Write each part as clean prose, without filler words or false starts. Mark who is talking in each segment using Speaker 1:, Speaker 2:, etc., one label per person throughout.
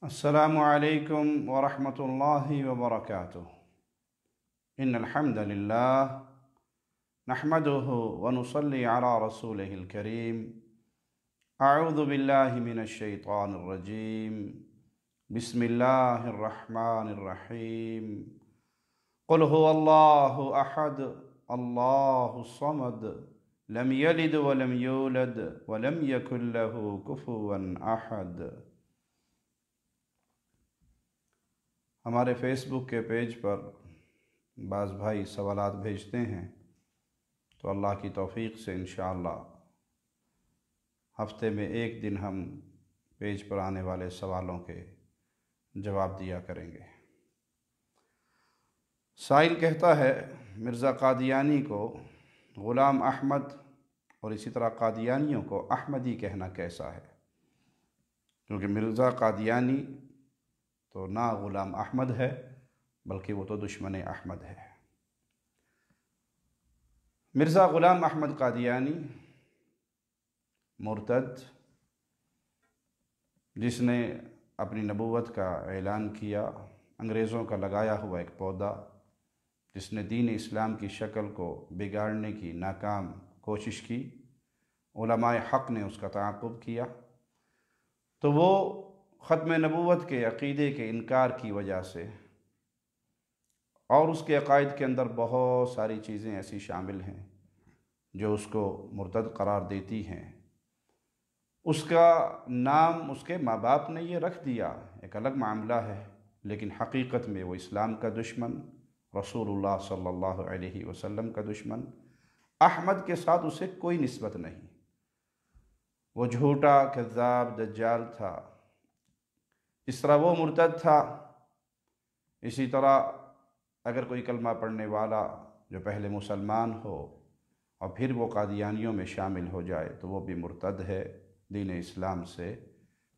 Speaker 1: السلام عليكم ورحمة الله وبركاته. إن الحمد لله نحمده ونصلي على رسوله الكريم. أعوذ بالله من الشيطان الرجيم. بسم الله الرحمن الرحيم. قل هو الله أحد الله الصمد لم يلد ولم يولد ولم يكن له كفوا أحد. ہمارے فیس بک کے پیج پر بعض بھائی سوالات بھیجتے ہیں، تو اللہ کی توفیق سے انشاءاللہ ہفتے میں ایک دن ہم پیج پر آنے والے سوالوں کے جواب دیا کریں گے۔ سائل کہتا ہے مرزا قادیانی کو غلام احمد اور اسی طرح قادیانیوں کو احمدی کہنا کیسا ہے؟ کیونکہ مرزا قادیانی تو نہ غلام احمد ہے بلکہ وہ تو دشمن احمد ہے۔ مرزا غلام احمد قادیانی مرتد، جس نے اپنی نبوت کا اعلان کیا، انگریزوں کا لگایا ہوا ایک پودا، جس نے دین اسلام کی شکل کو بگاڑنے کی ناکام کوشش کی، علماء حق نے اس کا تعاقب کیا، تو وہ ختم نبوت کے عقیدے کے انکار کی وجہ سے اور اس کے عقائد کے اندر بہت ساری چیزیں ایسی شامل ہیں جو اس کو مرتد قرار دیتی ہیں۔ اس کا نام اس کے ماں باپ نے یہ رکھ دیا، ایک الگ معاملہ ہے، لیکن حقیقت میں وہ اسلام کا دشمن، رسول اللہ صلی اللہ علیہ وسلم کا دشمن، احمد کے ساتھ اسے کوئی نسبت نہیں۔ وہ جھوٹا کذاب دجال تھا، اس طرح وہ مرتد تھا۔ اسی طرح اگر کوئی کلمہ پڑھنے والا جو پہلے مسلمان ہو اور پھر وہ قادیانیوں میں شامل ہو جائے تو وہ بھی مرتد ہے، دین اسلام سے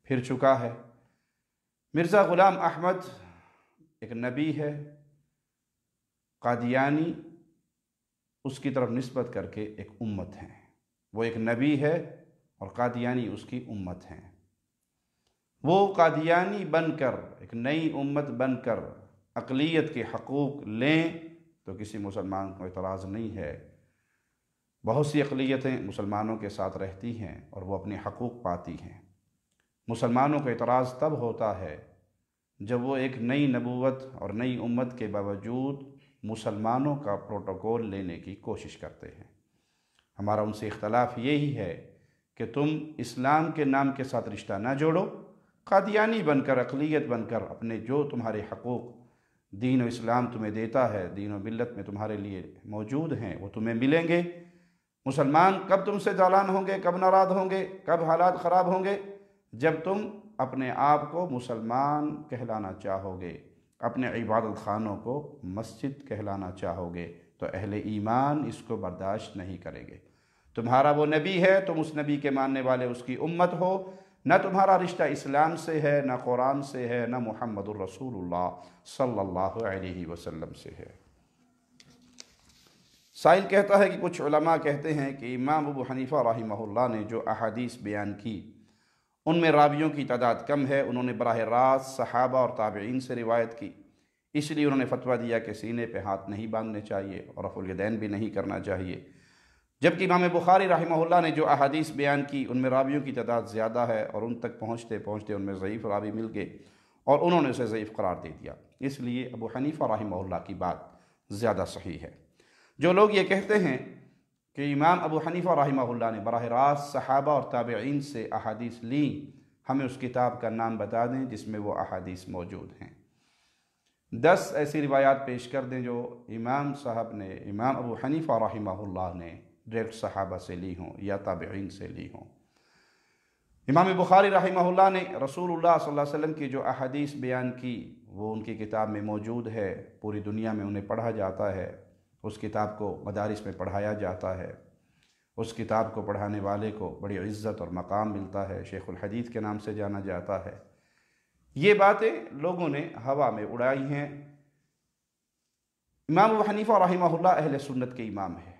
Speaker 1: پھر چکا ہے۔ مرزا غلام احمد ایک نبی ہے، قادیانی اس کی طرف نسبت کر کے ایک امت ہے۔ وہ ایک نبی ہے اور قادیانی اس کی امت ہیں۔ وہ قادیانی بن کر ایک نئی امت بن کر اقلیت کے حقوق لیں تو کسی مسلمان کو اعتراض نہیں ہے۔ بہت سی اقلیتیں مسلمانوں کے ساتھ رہتی ہیں اور وہ اپنے حقوق پاتی ہیں۔ مسلمانوں کا اعتراض تب ہوتا ہے جب وہ ایک نئی نبوت اور نئی امت کے باوجود مسلمانوں کا پروٹوکول لینے کی کوشش کرتے ہیں۔ ہمارا ان سے اختلاف یہی ہے کہ تم اسلام کے نام کے ساتھ رشتہ نہ جوڑو، قادیانی بن کر، اقلیت بن کر اپنے جو تمہارے حقوق دین و اسلام تمہیں دیتا ہے، دین و ملت میں تمہارے لیے موجود ہیں، وہ تمہیں ملیں گے۔ مسلمان کب تم سے جالان ہوں گے، کب ناراض ہوں گے، کب حالات خراب ہوں گے؟ جب تم اپنے آپ کو مسلمان کہلانا چاہو گے، اپنے عبادت خانوں کو مسجد کہلانا چاہو گے، تو اہل ایمان اس کو برداشت نہیں کریں گے۔ تمہارا وہ نبی ہے، تم اس نبی کے ماننے والے اس کی امت ہو، نہ تمہارا رشتہ اسلام سے ہے، نہ قرآن سے ہے، نہ محمد الرسول اللہ صلی اللہ علیہ وسلم سے ہے۔ سائل کہتا ہے کہ کچھ علماء کہتے ہیں کہ امام ابو حنیفہ رحمہ اللہ نے جو احادیث بیان کی ان میں راویوں کی تعداد کم ہے، انہوں نے براہ راست صحابہ اور تابعین سے روایت کی، اس لیے انہوں نے فتویٰ دیا کہ سینے پہ ہاتھ نہیں باندھنے چاہیے اور رفع الیدین بھی نہیں کرنا چاہیے۔ جبکہ امام بخاری رحمہ اللہ نے جو احادیث بیان کی ان میں راویوں کی تعداد زیادہ ہے اور ان تک پہنچتے پہنچتے ان میں ضعیف راوی مل گئے اور انہوں نے اسے ضعیف قرار دے دیا، اس لیے ابو حنیفہ رحمہ اللہ کی بات زیادہ صحیح ہے۔ جو لوگ یہ کہتے ہیں کہ امام ابو حنیفہ رحمہ اللہ نے براہ راست صحابہ اور تابعین سے احادیث لیں، ہمیں اس کتاب کا نام بتا دیں جس میں وہ احادیث موجود ہیں۔ 10 ایسی روایات پیش کر دیں جو امام صاحب نے، امام ابو حنیفہ رحمہ اللہ نے ڈائریکٹ صحابہ سے لی ہوں یا تابعین سے لی ہوں۔ امام بخاری رحمہ اللہ نے رسول اللہ صلی اللہ علیہ وسلم کی جو احادیث بیان کی وہ ان کی کتاب میں موجود ہے، پوری دنیا میں انہیں پڑھا جاتا ہے، اس کتاب کو مدارس میں پڑھایا جاتا ہے، اس کتاب کو پڑھانے والے کو بڑی عزت اور مقام ملتا ہے، شیخ الحدیث کے نام سے جانا جاتا ہے۔ یہ باتیں لوگوں نے ہوا میں اڑائی ہیں۔ امام ابو حنیفہ رحمہ اللہ اہل سنت کے امام ہیں،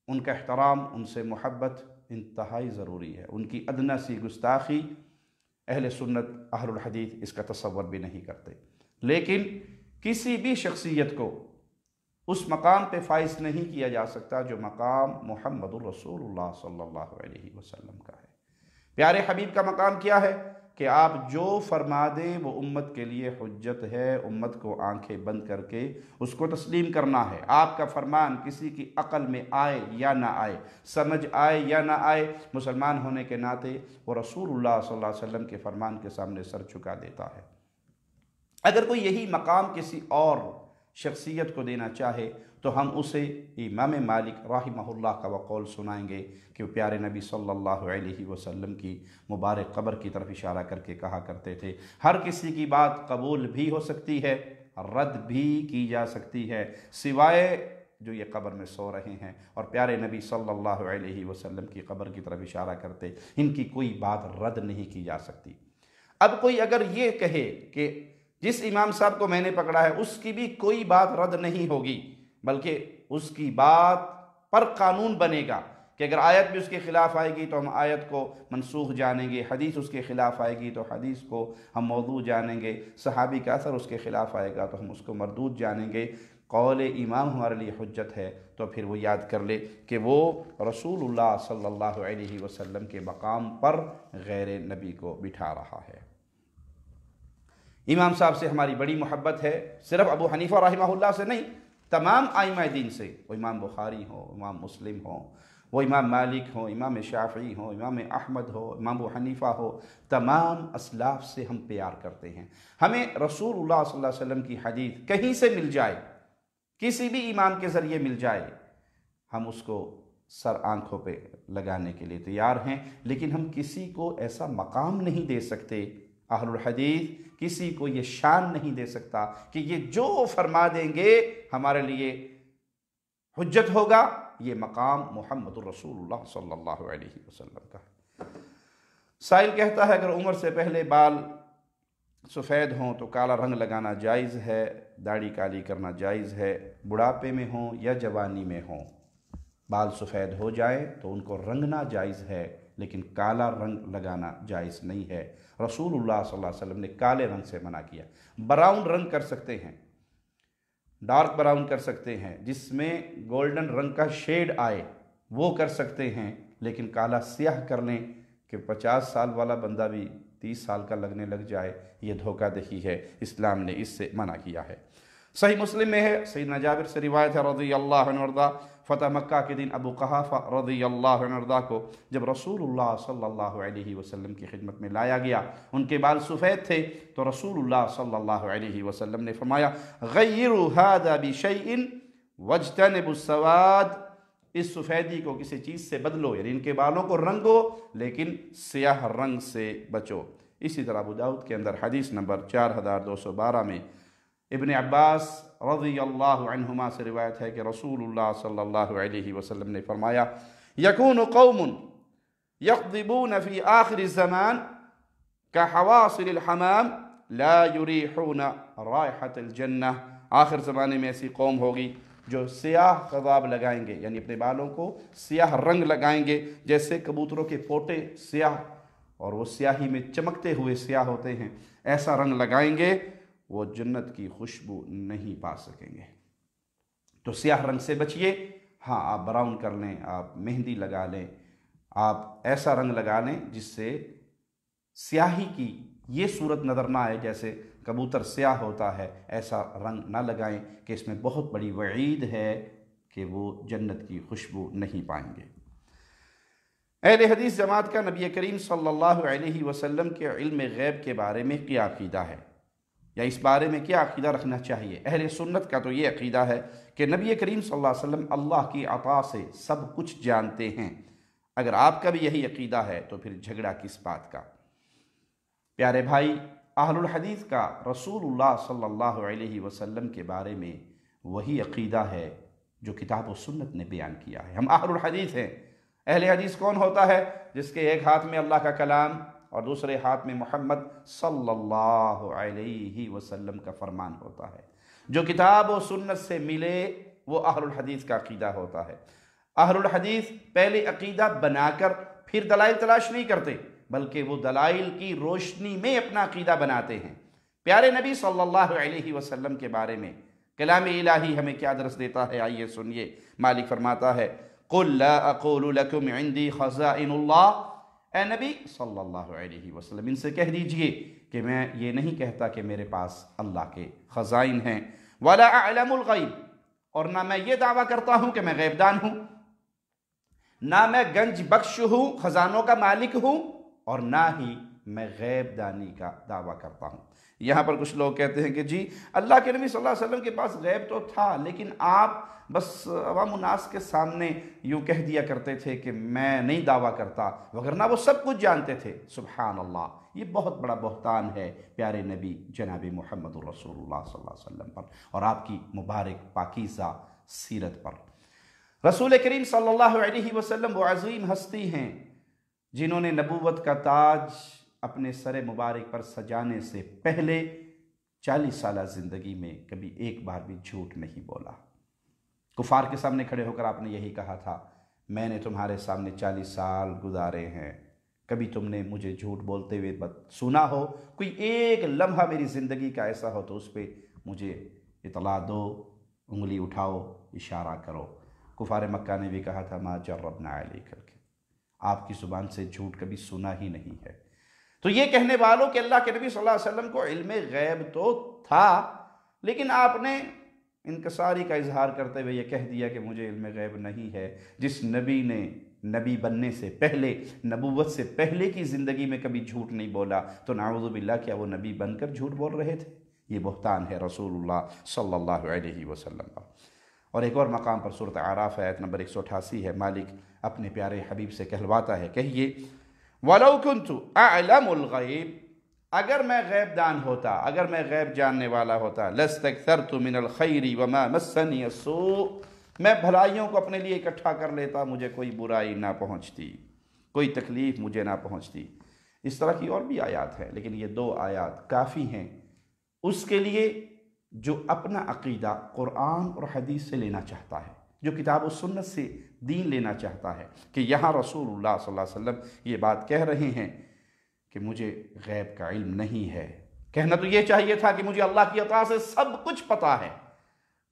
Speaker 1: ان کا احترام، ان سے محبت انتہائی ضروری ہے۔ ان کی ادنیٰ سی گستاخی اہل سنت اہل الحدیث اس کا تصور بھی نہیں کرتے۔ لیکن کسی بھی شخصیت کو اس مقام پہ فائز نہیں کیا جا سکتا جو مقام محمد الرسول اللہ صلی اللہ علیہ وسلم کا ہے۔ پیارے حبیب کا مقام کیا ہے کہ آپ جو فرما دیں وہ امت کے لیے حجت ہے، امت کو آنکھیں بند کر کے اس کو تسلیم کرنا ہے۔ آپ کا فرمان کسی کی عقل میں آئے یا نہ آئے، سمجھ آئے یا نہ آئے، مسلمان ہونے کے ناطے وہ رسول اللہ صلی اللہ علیہ وسلم کے فرمان کے سامنے سر جھکا دیتا ہے۔ اگر کوئی یہی مقام کسی اور شخصیت کو دینا چاہے تو ہم اسے امام مالک رحمہ اللہ کا وہ قول سنائیں گے کہ وہ پیارے نبی صلی اللہ علیہ وسلم کی مبارک قبر کی طرف اشارہ کر کے کہا کرتے تھے، ہر کسی کی بات قبول بھی ہو سکتی ہے، رد بھی کی جا سکتی ہے، سوائے جو یہ قبر میں سو رہے ہیں اور پیارے نبی صلی اللہ علیہ وسلم کی قبر کی طرف اشارہ کرتے، ان کی کوئی بات رد نہیں کی جا سکتی۔ اب کوئی اگر یہ کہے کہ جس امام صاحب کو میں نے پکڑا ہے اس کی بھی کوئی بات رد نہیں ہوگی، بلکہ اس کی بات پر قانون بنے گا کہ اگر آیت بھی اس کے خلاف آئے گی تو ہم آیت کو منسوخ جانیں گے، حدیث اس کے خلاف آئے گی تو حدیث کو ہم موضوع جانیں گے، صحابی کا اثر اس کے خلاف آئے گا تو ہم اس کو مردود جانیں گے۔ قول امام ہمارے لیے حجت ہے تو پھر وہ یاد کر لے کہ وہ رسول اللہ صلی اللہ علیہ وسلم کے مقام پر غیر نبی کو بٹھا رہا ہے۔ امام صاحب سے ہماری بڑی محبت ہے، صرف ابو حنیفہ رحمہ اللہ سے نہیں، تمام ائمہ دین سے، وہ امام بخاری ہو، امام مسلم ہو، وہ امام مالک ہو، امام شافعی ہو، امام احمد ہو، امام ابو حنیفہ ہو، تمام اسلاف سے ہم پیار کرتے ہیں۔ ہمیں رسول اللہ صلی اللہ علیہ وسلم کی حدیث کہیں سے مل جائے، کسی بھی امام کے ذریعے مل جائے، ہم اس کو سر آنکھوں پہ لگانے کے لیے تیار ہیں، لیکن ہم کسی کو ایسا مقام نہیں دے سکتے، اہل الحدیث کسی کو یہ شان نہیں دے سکتا کہ یہ جو فرما دیں گے ہمارے لیے حجت ہوگا، یہ مقام محمد الرسول اللہ صلی اللہ علیہ وسلم کا ہے۔ سائل کہتا ہے اگر عمر سے پہلے بال سفید ہوں تو کالا رنگ لگانا جائز ہے، داڑھی کالی کرنا جائز ہے، بڑھاپے میں ہوں یا جوانی میں ہوں، بال سفید ہو جائے تو ان کو رنگنا جائز ہے لیکن کالا رنگ لگانا جائز نہیں ہے۔ رسول اللہ صلی اللہ علیہ وسلم نے کالے رنگ سے منع کیا۔ براؤن رنگ کر سکتے ہیں، ڈارک براؤن کر سکتے ہیں، جس میں گولڈن رنگ کا شیڈ آئے وہ کر سکتے ہیں، لیکن کالا سیاہ کر لیں کہ 50 سال والا بندہ بھی 30 سال کا لگنے لگ جائے، یہ دھوکہ دہی ہے، اسلام نے اس سے منع کیا ہے۔ صحیح مسلم میں ہے، سیدنا جابر سے روایت ہے رضی اللہ عنہ وارضا، فتح مکہ کے دن ابو قحافہ رضی اللہ عنہ وارضا کو جب رسول اللہ صلی اللہ علیہ وسلم کی خدمت میں لایا گیا، ان کے بال سفید تھے تو رسول اللہ صلی اللہ علیہ وسلم نے فرمایا غیروا ھذا بشیء واجتنبوا السواد، اس سفیدی کو کسی چیز سے بدلو، یعنی ان کے بالوں کو رنگو لیکن سیاہ رنگ سے بچو۔ اسی طرح ابو داؤد کے اندر حدیث نمبر 4212 میں ابن عباس رضی اللہ عنہما سے روایت ہے کہ رسول اللہ صلی اللہ علیہ وسلم نے فرمایا یکون قوم یغضبون فی آخر الزمان کحواصل الحمام لا یریحون رائحة الجنہ، آخر زمانے میں ایسی قوم ہوگی جو سیاہ خضاب لگائیں گے، یعنی اپنے بالوں کو سیاہ رنگ لگائیں گے، جیسے کبوتروں کے پوٹے سیاہ اور وہ سیاہی میں چمکتے ہوئے سیاہ ہوتے ہیں، ایسا رنگ لگائیں گے، وہ جنت کی خوشبو نہیں پا سکیں گے۔ تو سیاہ رنگ سے بچیے، ہاں آپ براؤن کر لیں، آپ مہندی لگا لیں، آپ ایسا رنگ لگا لیں جس سے سیاہی کی یہ صورت نظر نہ آئے جیسے کبوتر سیاہ ہوتا ہے، ایسا رنگ نہ لگائیں کہ اس میں بہت بڑی وعید ہے کہ وہ جنت کی خوشبو نہیں پائیں گے۔ اہل حدیث جماعت کا نبی کریم صلی اللہ علیہ وسلم کے علم غیب کے بارے میں کیا عقیدہ ہے، یا اس بارے میں کیا عقیدہ رکھنا چاہیے؟ اہل سنت کا تو یہ عقیدہ ہے کہ نبی کریم صلی اللہ علیہ وسلم اللہ کی عطا سے سب کچھ جانتے ہیں۔ اگر آپ کا بھی یہی عقیدہ ہے تو پھر جھگڑا کس بات کا؟ پیارے بھائی، اہل الحدیث کا رسول اللہ صلی اللہ علیہ وسلم کے بارے میں وہی عقیدہ ہے جو کتاب و سنت نے بیان کیا ہے۔ ہم اہل الحدیث ہیں۔ اہل حدیث کون ہوتا ہے؟ جس کے ایک ہاتھ میں اللہ کا کلام اور دوسرے ہاتھ میں محمد صلی اللہ علیہ وسلم کا فرمان ہوتا ہے۔ جو کتاب و سنت سے ملے وہ اہل الحدیث کا عقیدہ ہوتا ہے۔ اہل الحدیث پہلے عقیدہ بنا کر پھر دلائل تلاش نہیں کرتے، بلکہ وہ دلائل کی روشنی میں اپنا عقیدہ بناتے ہیں۔ پیارے نبی صلی اللہ علیہ وسلم کے بارے میں کلام الہی ہمیں کیا درس دیتا ہے، آئیے سنیے۔ مالک فرماتا ہے قُلْ لَا أَقُولُ لَكُمْ عِنْدِي خَزَائِنُ اللَّهِ، اے نبی صلی اللہ علیہ وسلم ان سے کہہ دیجئے کہ میں یہ نہیں کہتا کہ میرے پاس اللہ کے خزائن ہیں، وَلَا أَعْلَمُ الْغَيْبِ، اور نہ میں یہ دعویٰ کرتا ہوں کہ میں غیب دان ہوں، نہ میں گنج بخش ہوں، خزانوں کا مالک ہوں، اور نہ ہی میں غیب دانی کا دعویٰ کرتا ہوں۔ یہاں پر کچھ لوگ کہتے ہیں کہ جی اللہ کے نبی صلی اللہ علیہ وسلم کے پاس غیب تو تھا، لیکن آپ بس عوام الناس کے سامنے یوں کہہ دیا کرتے تھے کہ میں نہیں دعویٰ کرتا، وگرنہ وہ سب کچھ جانتے تھے۔ سبحان اللہ، یہ بہت بڑا بہتان ہے پیارے نبی جناب محمد رسول اللہ صلی اللہ علیہ وسلم پر اور آپ کی مبارک پاکیزہ سیرت پر۔ رسول کریم صلی اللہ علیہ وسلم وہ عظیم ہستی ہیں جنہوں نے نبوت کا تاج اپنے سر مبارک پر سجانے سے پہلے 40 سالہ زندگی میں کبھی ایک بار بھی جھوٹ نہیں بولا۔ کفار کے سامنے کھڑے ہو کر آپ نے یہی کہا تھا، میں نے تمہارے سامنے 40 سال گزارے ہیں، کبھی تم نے مجھے جھوٹ بولتے ہوئے سنا ہو؟ کوئی ایک لمحہ میری زندگی کا ایسا ہو تو اس پہ مجھے اطلاع دو، انگلی اٹھاؤ، اشارہ کرو۔ کفار مکہ نے بھی کہا تھا ما جربنا علیک کر کے، آپ کی زبان سے جھوٹ کبھی سنا ہی نہیں ہے۔ تو یہ کہنے والوں کہ اللہ کے نبی صلی اللہ علیہ وسلم کو علم غیب تو تھا، لیکن آپ نے انکساری کا اظہار کرتے ہوئے یہ کہہ دیا کہ مجھے علم غیب نہیں ہے۔ جس نبی نے نبی بننے سے پہلے، نبوت سے پہلے کی زندگی میں کبھی جھوٹ نہیں بولا، تو نعوذ باللہ کیا وہ نبی بن کر جھوٹ بول رہے تھے؟ یہ بہتان ہے رسول اللہ صلی اللہ علیہ وسلم پر۔ اور ایک اور مقام پر سورۃ اعراف آیت نمبر 188 ہے، مالک اپنے پیارے حبیب سے کہلواتا ہے، کہیے وَلَوْ كُنْتُ أَعْلَمُ الْغَيْبِ، اگر میں غیب دان ہوتا، اگر میں غیب جاننے والا ہوتا، لَاسْتَكْثَرْتُ مِنَ الْخَيْرِ وَمَا مَسَّنِيَ السُّوءُ، میں بھلائیوں کو اپنے لیے اکٹھا کر لیتا، مجھے کوئی برائی نہ پہنچتی، کوئی تکلیف مجھے نہ پہنچتی۔ اس طرح کی اور بھی آیات ہیں، لیکن یہ 2 آیات کافی ہیں اس کے لیے جو اپنا عقیدہ قرآن اور حدیث سے لینا چاہتا ہے، جو کتاب و سنت سے دین لینا چاہتا ہے، کہ یہاں رسول اللہ صلی اللہ علیہ وسلم یہ بات کہہ رہے ہیں کہ مجھے غیب کا علم نہیں ہے۔ کہنا تو یہ چاہیے تھا کہ مجھے اللہ کی عطا سے سب کچھ پتا ہے،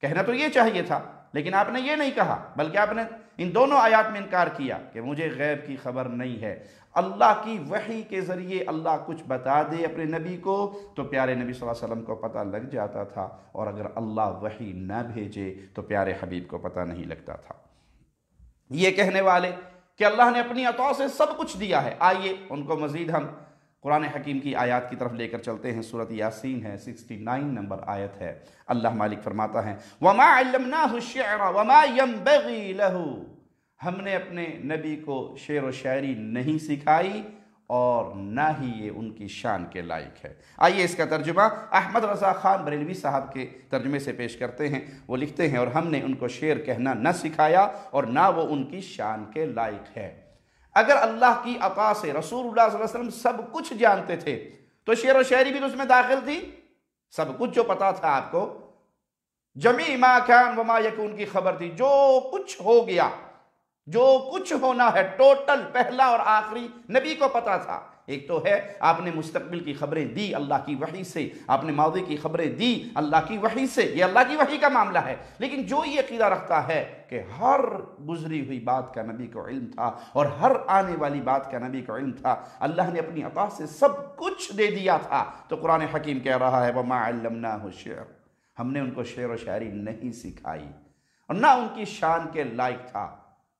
Speaker 1: کہنا تو یہ چاہیے تھا، لیکن آپ نے یہ نہیں کہا، بلکہ آپ نے ان دونوں آیات میں انکار کیا کہ مجھے غیب کی خبر نہیں ہے۔ اللہ کی وحی کے ذریعے اللہ کچھ بتا دے اپنے نبی کو تو پیارے نبی صلی اللہ علیہ وسلم کو پتہ لگ جاتا تھا، اور اگر اللہ وحی نہ بھیجے تو پیارے حبیب کو پتہ نہیں لگتا تھا۔ یہ کہنے والے کہ اللہ نے اپنی عطا سے سب کچھ دیا ہے، آئیے ان کو مزید ہم قرآن حکیم کی آیات کی طرف لے کر چلتے ہیں۔ سورۃ یاسین ہے، 69 نمبر آیت ہے۔ اللہ مالک فرماتا ہے وَمَا عَلَّمْنَاهُ الشِّعْرَ وَمَا يَنبَغِي لَهُ، ہم نے اپنے نبی کو شعر و شاعری نہیں سکھائی اور نہ ہی یہ ان کی شان کے لائق ہے۔ آئیے اس کا ترجمہ احمد رضا خان بریلوی صاحب کے ترجمے سے پیش کرتے ہیں۔ وہ لکھتے ہیں، اور ہم نے ان کو شعر کہنا نہ سکھایا اور نہ وہ ان کی شان کے لائق ہے۔ اگر اللہ کی عطا سے رسول اللہ صلی اللہ علیہ وسلم سب کچھ جانتے تھے تو شعر و شاعری بھی تو اس میں داخل تھی، سب کچھ جو پتا تھا آپ کو، جمیع ما کان وما یکون کی خبر تھی، جو کچھ ہو گیا، جو کچھ ہونا ہے، ٹوٹل پہلا اور آخری نبی کو پتا تھا۔ ایک تو ہے آپ نے مستقبل کی خبریں دی اللہ کی وحی سے، آپ نے ماضی کی خبریں دی اللہ کی وحی سے، یہ اللہ کی وحی کا معاملہ ہے۔ لیکن جو یہ عقیدہ رکھتا ہے کہ ہر گزری ہوئی بات کا نبی کو علم تھا اور ہر آنے والی بات کا نبی کو علم تھا، اللہ نے اپنی عطا سے سب کچھ دے دیا تھا، تو قرآن حکیم کہہ رہا ہے وَمَا عَلَّمْنَاهُ الشِّعْرَ، ہم نے ان کو شعر و شاعری نہیں سکھائی اور نہ ان کی شان کے لائق تھا۔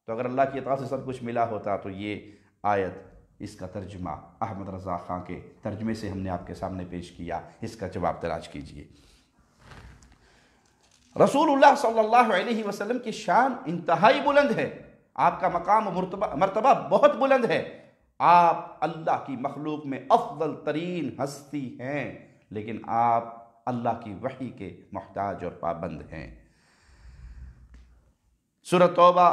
Speaker 1: تو اگر اللہ کی عطا سے سب کچھ ملا ہوتا تو یہ آیت، اس کا ترجمہ احمد رضا خان کے ترجمے سے ہم نے آپ کے سامنے پیش کیا، اس کا جواب تلاش کیجئے۔ رسول اللہ صلی اللہ علیہ وسلم کی شان انتہائی بلند ہے، آپ کا مقام و مرتبہ بہت بلند ہے، آپ اللہ کی مخلوق میں افضل ترین ہستی ہیں، لیکن آپ اللہ کی وحی کے محتاج اور پابند ہیں۔ سورۃ توبہ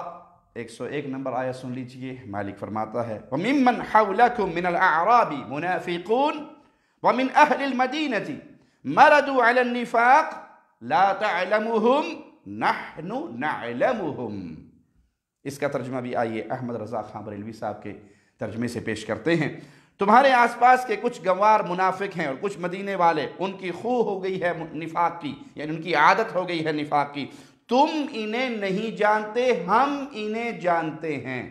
Speaker 1: 101 نمبر آیت سن لیجئے، مالک فرماتا ہے وَمِمَّنْ حَوْلَكُمْ مِنَ الْأَعْرَابِ مُنَافِقُونَ وَمِنْ أَهْلِ الْمَدِينَةِ مَرَدُوا عَلَى النِّفَاقِ لَا تَعْلَمُهُمْ نَحْنُ نَعْلَمُهُمْ۔ اس کا ترجمہ بھی آئیے احمد رضا خان بریلوی صاحب کے ترجمے سے پیش کرتے ہیں۔ تمہارے آس پاس کے کچھ گنوار منافق ہیں اور کچھ مدینے والے، ان کی خو ہو گئی ہے نفاق کی، یعنی ان کی عادت ہو گئی ہے نفاق کی، تم انہیں نہیں جانتے، ہم انہیں جانتے ہیں۔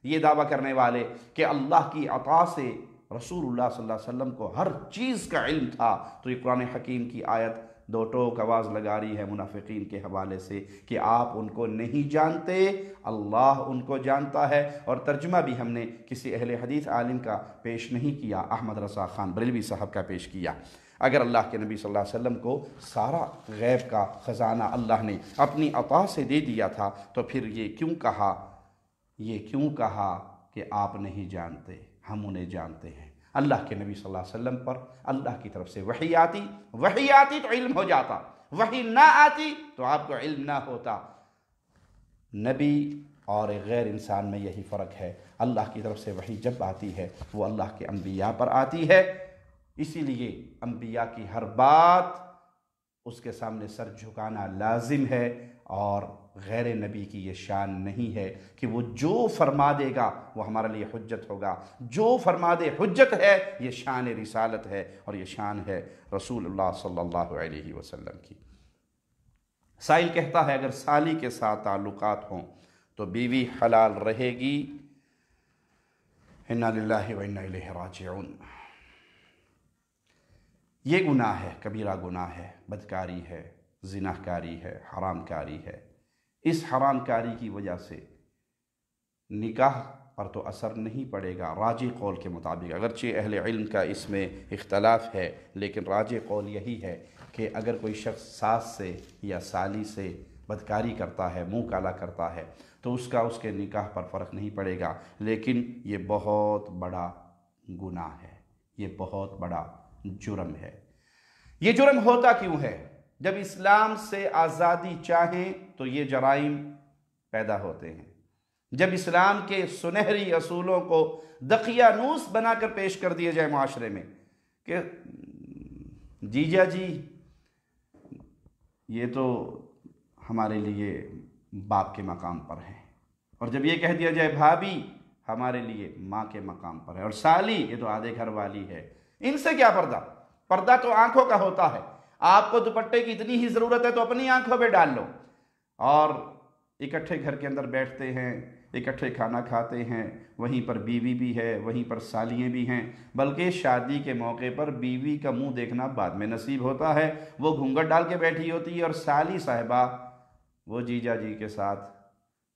Speaker 1: یہ دعویٰ کرنے والے کہ اللہ کی عطا سے رسول اللہ صلی اللہ علیہ وسلم کو ہر چیز کا علم تھا، تو یہ قرآن حکیم کی آیت دو ٹوک آواز لگا رہی ہے منافقین کے حوالے سے کہ آپ ان کو نہیں جانتے، اللہ ان کو جانتا ہے۔ اور ترجمہ بھی ہم نے کسی اہل حدیث عالم کا پیش نہیں کیا، احمد رضا خان بریلوی صاحب کا پیش کیا۔ اگر اللہ کے نبی صلی اللہ علیہ وسلم کو سارا غیب کا خزانہ اللہ نے اپنی عطا سے دے دیا تھا تو پھر یہ کیوں کہا کہ آپ نہیں جانتے، ہم انہیں جانتے ہیں۔ اللہ کے نبی صلی اللہ علیہ وسلم پر اللہ کی طرف سے وحی آتی تو علم ہو جاتا، وحی نہ آتی تو آپ کو علم نہ ہوتا۔ نبی اور غیر انسان میں یہی فرق ہے، اللہ کی طرف سے وحی جب آتی ہے وہ اللہ کے انبیاء پر آتی ہے، اسی لیے انبیاء کی ہر بات اس کے سامنے سر جھکانا لازم ہے، اور غیر نبی کی یہ شان نہیں ہے کہ وہ جو فرما دے گا وہ ہمارے لیے حجت ہوگا۔ جو فرما دے حجت ہے، یہ شان رسالت ہے اور یہ شان ہے رسول اللہ صلی اللہ علیہ وسلم کی۔ سائل کہتا ہے اگر سالی کے ساتھ تعلقات ہوں تو بیوی حلال رہے گی؟ انا للہ و انا الیہ راجعون۔ یہ گناہ ہے، کبیرہ گناہ ہے، بدکاری ہے، زنا کاری ہے، حرام کاری ہے۔ اس حرام کاری کی وجہ سے نکاح پر تو اثر نہیں پڑے گا راجح قول کے مطابق، اگرچہ اہل علم کا اس میں اختلاف ہے، لیکن راجح قول یہی ہے کہ اگر کوئی شخص ساس سے یا سالی سے بدکاری کرتا ہے، منہ کالا کرتا ہے، تو اس کے نکاح پر فرق نہیں پڑے گا، لیکن یہ بہت بڑا گناہ ہے، یہ بہت بڑا جرم ہے۔ یہ جرم ہوتا کیوں ہے؟ جب اسلام سے آزادی چاہیں تو یہ جرائم پیدا ہوتے ہیں۔ جب اسلام کے سنہری اصولوں کو دقیانوس بنا کر پیش کر دیا جائے معاشرے میں کہ جیجا جی یہ تو ہمارے لیے باپ کے مقام پر ہیں، اور جب یہ کہہ دیا جائے بھابھی ہمارے لیے ماں کے مقام پر ہے، اور سالی یہ تو آدھے گھر والی ہے، ان سے کیا پردہ؟ پردہ تو آنکھوں کا ہوتا ہے۔ آپ کو دوپٹے کی اتنی ہی ضرورت ہے تو اپنی آنکھوں پہ ڈال لو، اور اکٹھے گھر کے اندر بیٹھتے ہیں، اکٹھے کھانا کھاتے ہیں، وہیں پر بیوی بھی ہے، وہیں پر سالیاں بھی ہیں، بلکہ شادی کے موقع پر بیوی کا منہ دیکھنا بعد میں نصیب ہوتا ہے، وہ گھونگھٹ ڈال کے بیٹھی ہوتی ہے، اور سالی صاحبہ وہ جیجا جی کے ساتھ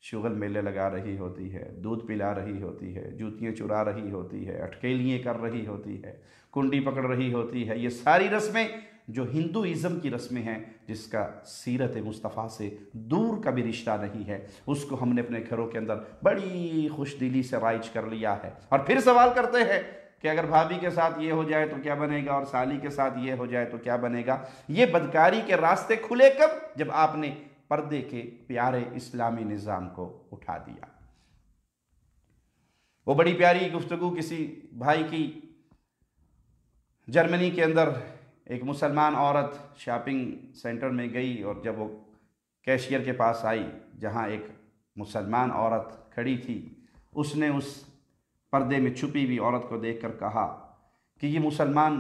Speaker 1: شغل میلے لگا رہی ہوتی ہے، دودھ پلا رہی ہوتی ہے، جوتیاں چرا رہی ہوتی ہے، اٹکیلیاں کر رہی ہوتی ہے، کنڈی پکڑ رہی ہوتی ہے۔ یہ ساری رسمیں جو ہندوازم کی رسمیں ہیں، جس کا سیرت مصطفیٰ سے دور کا بھی رشتہ نہیں ہے، اس کو ہم نے اپنے گھروں کے اندر بڑی خوش دلی سے رائج کر لیا ہے، اور پھر سوال کرتے ہیں کہ اگر بھابھی کے ساتھ یہ ہو جائے تو کیا بنے گا، اور سالی کے ساتھ یہ ہو جائے تو کیا بنے گا۔ یہ بدکاری کے راستے کھلے کب؟ جب آپ نے پردے کے پیارے اسلامی نظام کو اٹھا دیا۔ وہ بڑی پیاری گفتگو کسی بھائی کی، جرمنی کے اندر ایک مسلمان عورت شاپنگ سینٹر میں گئی، اور جب وہ کیشیئر کے پاس آئی جہاں ایک مسلمان عورت کھڑی تھی، اس نے اس پردے میں چھپی ہوئی عورت کو دیکھ کر کہا کہ یہ مسلمان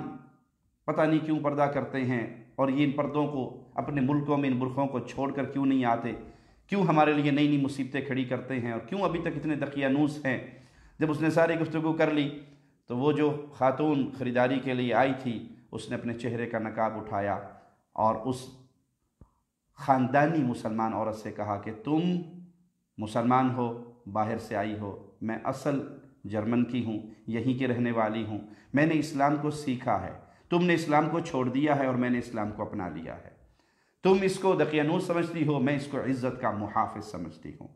Speaker 1: پتہ نہیں کیوں پردہ کرتے ہیں، اور یہ ان پردوں کو اپنے ملکوں میں ان برقعوں کو چھوڑ کر کیوں نہیں آتے، کیوں ہمارے لیے نئی نئی مصیبتیں کھڑی کرتے ہیں، اور کیوں ابھی تک اتنے دقیانوس ہیں۔ جب اس نے ساری گفتگو کر لی تو وہ جو خاتون خریداری کے لیے آئی تھی، اس نے اپنے چہرے کا نقاب اٹھایا اور اس خاندانی مسلمان عورت سے کہا کہ تم مسلمان ہو، باہر سے آئی ہو، میں اصل جرمن کی ہوں، یہیں کی رہنے والی ہوں، میں نے اسلام کو سیکھا ہے، تم نے اسلام کو چھوڑ دیا ہے اور میں نے اسلام کو اپنا لیا ہے، تم اس کو دقیانوس سمجھتی ہو، میں اس کو عزت کا محافظ سمجھتی ہوں۔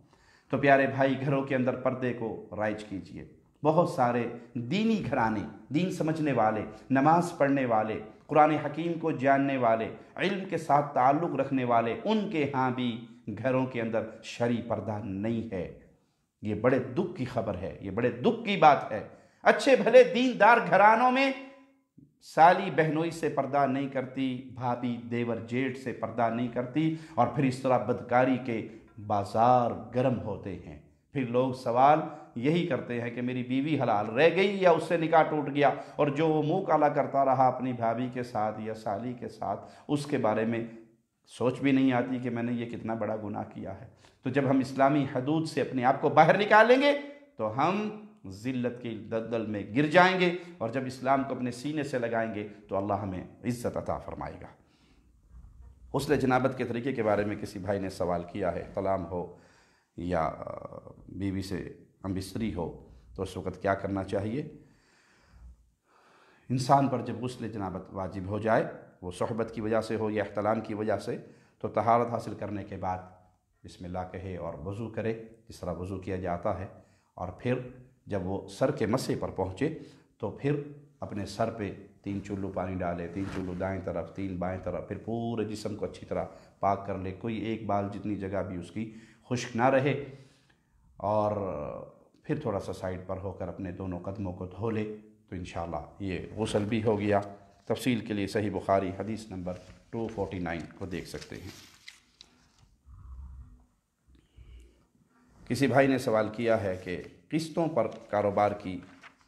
Speaker 1: تو پیارے بھائی، گھروں کے اندر پردے کو رائج کیجئے۔ بہت سارے دینی گھرانے، دین سمجھنے والے، نماز پڑھنے والے، قرآن حکیم کو جاننے والے، علم کے ساتھ تعلق رکھنے والے، ان کے ہاں بھی گھروں کے اندر شرعی پردہ نہیں ہے۔ یہ بڑے دکھ کی خبر ہے، یہ بڑے دکھ کی بات ہے۔ اچھے بھلے دیندار گھرانوں میں سالی بہنوئی سے پردہ نہیں کرتی، بھابھی دیور جیٹھ سے پردہ نہیں کرتی، اور پھر اس طرح بدکاری کے بازار گرم ہوتے ہیں، پھر لوگ سوال یہی کرتے ہیں کہ میری بیوی حلال رہ گئی یا اس سے نکاح ٹوٹ گیا، اور جو وہ منہ کالا کرتا رہا اپنی بھابھی کے ساتھ یا سالی کے ساتھ، اس کے بارے میں سوچ بھی نہیں آتی کہ میں نے یہ کتنا بڑا گناہ کیا ہے۔ تو جب ہم اسلامی حدود سے اپنے آپ کو باہر نکالیں گے تو ہم ذلت کی دلدل میں گر جائیں گے، اور جب اسلام کو اپنے سینے سے لگائیں گے تو اللہ ہمیں عزت عطا فرمائے گا۔ غسل جنابت کے طریقے کے بارے میں کسی بھائی نے سوال کیا ہے، احتلام ہو یا بیوی سے ہمبستری ہو تو اس وقت کیا کرنا چاہیے؟ انسان پر جب غسل جنابت واجب ہو جائے، وہ صحبت کی وجہ سے ہو یا احتلام کی وجہ سے، تو طہارت حاصل کرنے کے بعد بسم اللہ کہے اور وضو کرے جس طرح وضو کیا جاتا ہے، اور پھر جب وہ سر کے مسے پر پہنچے تو پھر اپنے سر پہ 3 چلو پانی ڈالے، 3 چلو دائیں طرف، 3 بائیں طرف، پھر پورے جسم کو اچھی طرح پاک کر لے، کوئی ایک بال جتنی جگہ بھی اس کی خشک نہ رہے، اور پھر تھوڑا سا سائیڈ پر ہو کر اپنے دونوں قدموں کو دھو لے، تو انشاءاللہ یہ غسل بھی ہو گیا۔ تفصیل کے لیے صحیح بخاری حدیث نمبر 249 کو دیکھ سکتے ہیں۔ کسی بھائی نے سوال کیا ہے کہ قسطوں پر کاروبار کی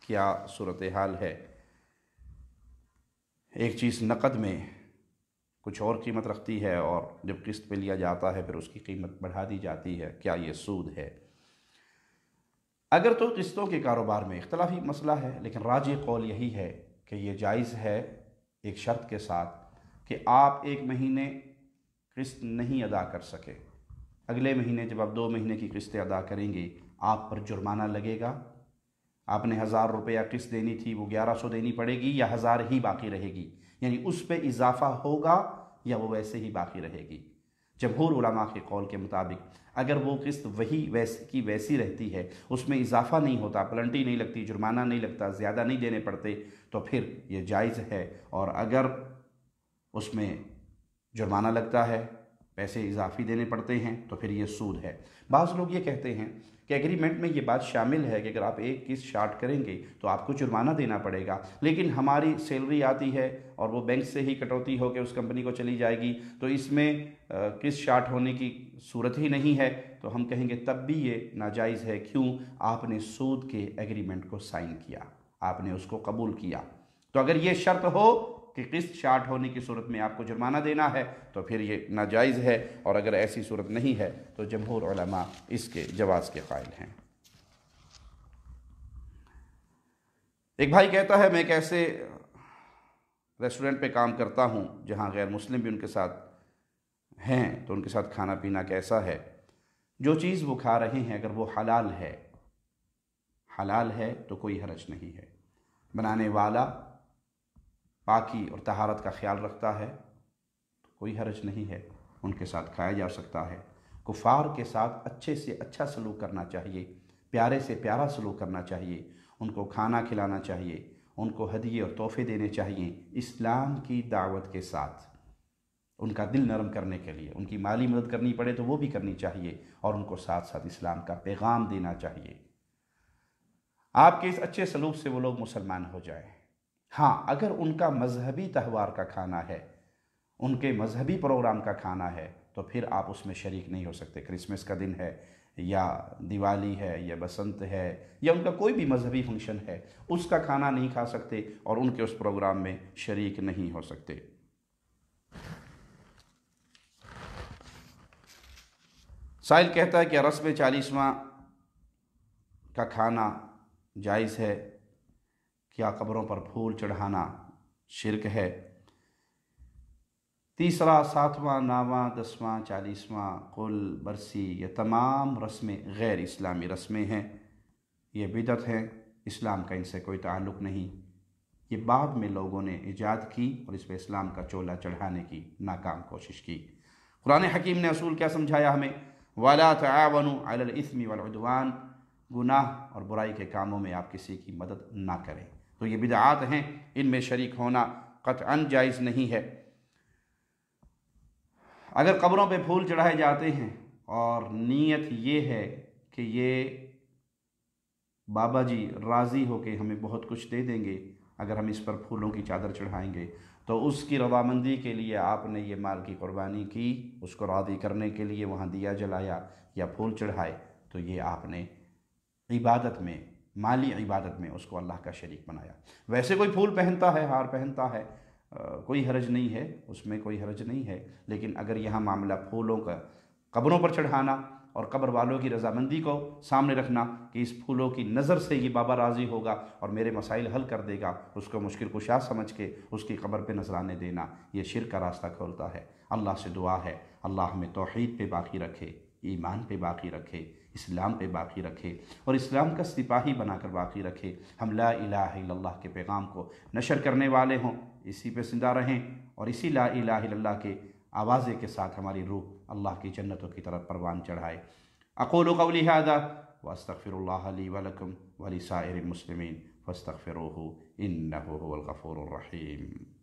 Speaker 1: کیا صورتحال ہے؟ ایک چیز نقد میں کچھ اور قیمت رکھتی ہے، اور جب قسط پہ لیا جاتا ہے پھر اس کی قیمت بڑھا دی جاتی ہے، کیا یہ سود ہے؟ اگر تو قسطوں کے کاروبار میں اختلافی مسئلہ ہے، لیکن راجح قول یہی ہے کہ یہ جائز ہے، ایک شرط کے ساتھ کہ آپ 1 مہینے قسط نہیں ادا کر سکے، اگلے مہینے جب آپ 2 مہینے کی قسطیں ادا کریں گے آپ پر جرمانہ لگے گا۔ آپ نے 1000 روپیہ قسط دینی تھی، وہ 1100 دینی پڑے گی یا 1000 ہی باقی رہے گی، یعنی اس پہ اضافہ ہوگا یا وہ ویسے ہی باقی رہے گی۔ جمہور علماء کے قول کے مطابق اگر وہ قسط وہی ویسی کی ویسی رہتی ہے، اس میں اضافہ نہیں ہوتا، پلنٹی نہیں لگتی، جرمانہ نہیں لگتا، زیادہ نہیں دینے پڑتے، تو پھر یہ جائز ہے، اور اگر اس میں جرمانہ لگتا ہے، پیسے اضافی دینے پڑتے ہیں، تو پھر یہ سود ہے۔ بعض لوگ یہ کہتے ہیں کہ ایگریمنٹ میں یہ بات شامل ہے کہ اگر آپ ایک قسط شارٹ کریں گے تو آپ کو جرمانہ دینا پڑے گا، لیکن ہماری سیلری آتی ہے اور وہ بینک سے ہی کٹوتی ہو کے اس کمپنی کو چلی جائے گی، تو اس میں قسط شارٹ ہونے کی صورت ہی نہیں ہے، تو ہم کہیں گے تب بھی یہ ناجائز ہے۔ کیوں؟ آپ نے سود کے ایگریمنٹ کو سائن کیا، آپ نے اس کو قبول کیا، تو اگر یہ شرط ہو کہ قسط شارٹ ہونے کی صورت میں آپ کو جرمانہ دینا ہے تو پھر یہ ناجائز ہے، اور اگر ایسی صورت نہیں ہے تو جمہور علماء اس کے جواز کے قائل ہیں۔ ایک بھائی کہتا ہے میں کیسے ریسٹورنٹ پہ کام کرتا ہوں جہاں غیر مسلم بھی ان کے ساتھ ہیں، تو ان کے ساتھ کھانا پینا کیسا ہے؟ جو چیز وہ کھا رہے ہیں اگر وہ حلال ہے تو کوئی حرج نہیں ہے، بنانے والا پاکی اور طہارت کا خیال رکھتا ہے تو کوئی حرج نہیں ہے، ان کے ساتھ کھایا جا سکتا ہے۔ کفار کے ساتھ اچھے سے اچھا سلوک کرنا چاہیے، پیارے سے پیارا سلوک کرنا چاہیے، ان کو کھانا کھلانا چاہیے، ان کو ہدیے اور تحفے دینے چاہیے، اسلام کی دعوت کے ساتھ، ان کا دل نرم کرنے کے لیے، ان کی مالی مدد کرنی پڑے تو وہ بھی کرنی چاہیے، اور ان کو ساتھ ساتھ اسلام کا پیغام دینا چاہیے۔ آپ کے اس اچھے سلوک سے وہ لوگ مسلمان ہو جائیں۔ ہاں، اگر ان کا مذہبی تہوار کا کھانا ہے، ان کے مذہبی پروگرام کا کھانا ہے، تو پھر آپ اس میں شریک نہیں ہو سکتے۔ کرسمس کا دن ہے یا دیوالی ہے یا بسنت ہے یا ان کا کوئی بھی مذہبی فنکشن ہے، اس کا کھانا نہیں کھا سکتے اور ان کے اس پروگرام میں شریک نہیں ہو سکتے۔ سائل کہتا ہے کہ رسم 40واں کا کھانا جائز ہے؟ کیا قبروں پر پھول چڑھانا شرک ہے؟ 3، 7واں، 9واں، 10واں، 40واں، قل، برسی، یہ تمام رسمیں غیر اسلامی رسمیں ہیں، یہ بدعت ہیں، اسلام کا ان سے کوئی تعلق نہیں، یہ بعد میں لوگوں نے ایجاد کی اور اس پہ اسلام کا چولا چڑھانے کی ناکام کوشش کی۔ قرآن حکیم نے اصول کیا سمجھایا ہمیں؟ وَلَا تَعَاوَنُوا عَلَى الْإِثْمِ وَالْعُدْوَانِ، گناہ اور برائی کے کاموں میں آپ کسی کی مدد نہ کریں۔ تو یہ بدعات ہیں، ان میں شریک ہونا قطعاً جائز نہیں ہے۔ اگر قبروں پہ پھول چڑھائے جاتے ہیں اور نیت یہ ہے کہ یہ بابا جی راضی ہو کے ہمیں بہت کچھ دے دیں گے اگر ہم اس پر پھولوں کی چادر چڑھائیں گے، تو اس کی رضامندی کے لیے آپ نے یہ مال کی قربانی کی، اس کو راضی کرنے کے لیے وہاں دیا جلایا یا پھول چڑھائے، تو یہ آپ نے عبادت میں، مالی عبادت میں اس کو اللہ کا شریک بنایا۔ ویسے کوئی پھول پہنتا ہے، ہار پہنتا ہے، کوئی حرج نہیں ہے، اس میں کوئی حرج نہیں ہے، لیکن اگر یہاں معاملہ پھولوں کا قبروں پر چڑھانا اور قبر والوں کی رضامندی کو سامنے رکھنا کہ اس پھولوں کی نظر سے یہ بابا راضی ہوگا اور میرے مسائل حل کر دے گا، اس کو مشکل کشا سمجھ کے اس کی قبر پہ نذرانے دینا، یہ شرک کا راستہ کھولتا ہے۔ اللہ سے دعا ہے اللہ ہمیں توحید پہ باقی رکھے، ایمان پہ باقی رکھے، اسلام پہ باقی رکھے اور اسلام کا سپاہی بنا کر باقی رکھے۔ ہم لا الہ الا اللہ کے پیغام کو نشر کرنے والے ہوں، اسی پہ زندہ رہیں اور اسی لا الہ الا اللہ کے آوازے کے ساتھ ہماری روح اللہ کی جنتوں کی طرف پروان چڑھائے۔ اقول قولی ھذا واستغفر اللہ لی ولکم ولسائر المسلمین فاستغفروہ انہ هو الغفور الرحیم۔